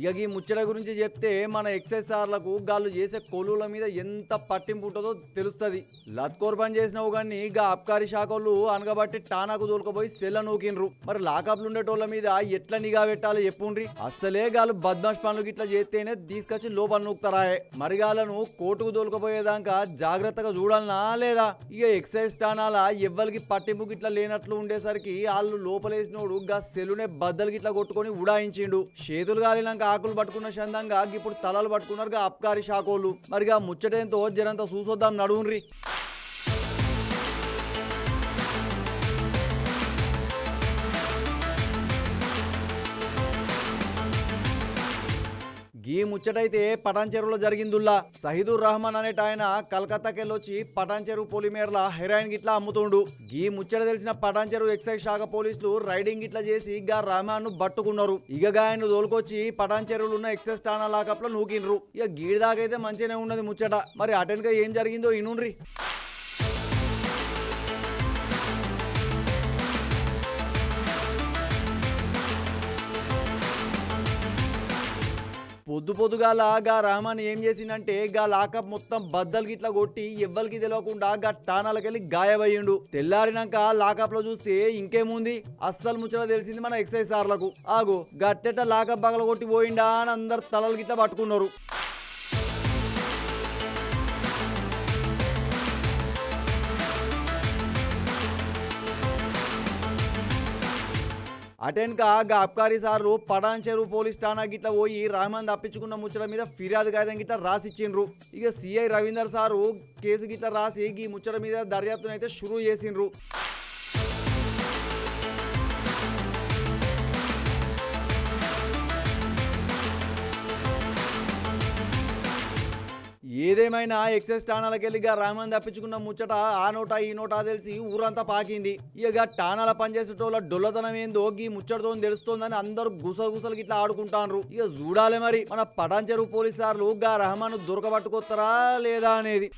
ఇక ఈ ముచ్చట గురించి చెప్తే మన ఎక్సైజ్ గాళ్ళు చేసే కొలువుల మీద ఎంత పట్టింపు ఉంటుందో తెలుస్తుంది. లత్కోర్ పని చేసినావు కానీ ఇక అబ్కారీ శాఖలు అనగబట్టి టానాకు దూలుకుపోయి సెల్ల నూకిండ్రు. మరి లాకప్లు ఉండేటోళ్ళ మీద ఎట్లా నిఘా పెట్టాలో చెప్పుండ్రి. అస్సలే గాలు బద్మాష్ పనులు గిట్లా చేస్తేనే తీసుకొచ్చి లోపల నూకుతారాయే. మరి గాలను కోర్టుకు దూలుకుపోయేదాకా జాగ్రత్తగా చూడాలనా లేదా? ఇక ఎక్సైజ్ టానాల ఎవ్వరికి పట్టింపు గిట్లా లేనట్లు ఉండేసరికి వాళ్ళు లోపలేసినోడు గా సెల్లునే బద్దలు గిట్లా కొట్టుకొని ఉడాయించిండు. చేతులు గాలినాక ఆకులు పట్టుకున్న చందంగా ఇప్పుడు తలలు పట్టుకున్నారు అబ్కారీ శాఖోళ్ళు. మరిగా ముచ్చటేంతో జరంతా చూసొద్దాం నడువుండ్రి. గీ ముచ్చటైతే పటాన్ చెరువులో జరిగిందుల్లా. సహీదుర్ రహమాన్ అనేట ఆయన కలకత్తాకెళ్ళొచ్చి పటాన్ చెరువు పొలిమేరల హెరాయిన్ గిట్లా అమ్ముతుండు. గీ ముచ్చట తెలిసిన పటాన్ చెరువు ఎక్సైజ్ శాఖ పోలీసులు రైడింగ్ గిట్లా చేసి గా రహమాన్ ను పట్టుకున్నారు. ఇక గాయను దోలుకొచ్చి పటాన్ చెరువులు ఉన్న ఎక్సైజ్ ఠాణా లాకప్ లో నూకిండ్రు. ఇక గీడిదాకైతే మంచిగానే ఉన్నది ముచ్చట. మరి అటెన్ గా ఏం జరిగిందో ఇనుండ్రి. పొద్దుగాల గా రహమాన్ ఏం చేసిందంటే గా లాకప్ మొత్తం బద్దలు గిట్లా కొట్టి ఎవ్వరికి తెలియకుండా గా టానాలకెళ్ళి గాయబయ్యిండు. తెల్లారినాక లాకప్ లో చూస్తే ఇంకేముంది అస్సలు ముచ్చట తెలిసింది మన ఎక్సైజ్ సార్లకు. ఆగు గట్టెట లాకప్ బగల కొట్టి పోయిండా అని అందరు తలలు గిట్లా పట్టుకున్నారు. అటెన్కా గా అబ్కారీ సార్లు పటాన్ చెరువు పోలీస్ ఠాణా గిట్లా పోయి రహమాన్ తప్పించుకున్న ముచ్చట మీద ఫిర్యాదు కాగితం గిట్లా రాసిచ్చిండ్రు. ఇక సిఐ రవీందర్ సారు కేసు గిట్లా రాసి ఈ ముచ్చట మీద దర్యాప్తునైతే షురూ చేసిండ్రు. ఏదేమైనా ఎక్సైజ్ ఠాణాలకెళ్ళిగా రహమాన్ తప్పించుకున్న ముచ్చట ఆ నోటా ఈ నోటా తెలిసి ఊరంతా పాకింది. ఇక ఠాణాల పనిచేసేటోళ్ళ డొల్లతనం ఏందో ఈ ముచ్చటతో తెలుస్తోందని అందరూ గుసగుసలు గిట్లా ఆడుకుంటాన్రు. ఇక చూడాలి మరి మన పటాన్ చెరువు పోలీసు సార్లు గా రహమాన్ దొరకబట్టుకొస్తారా లేదా అనేది.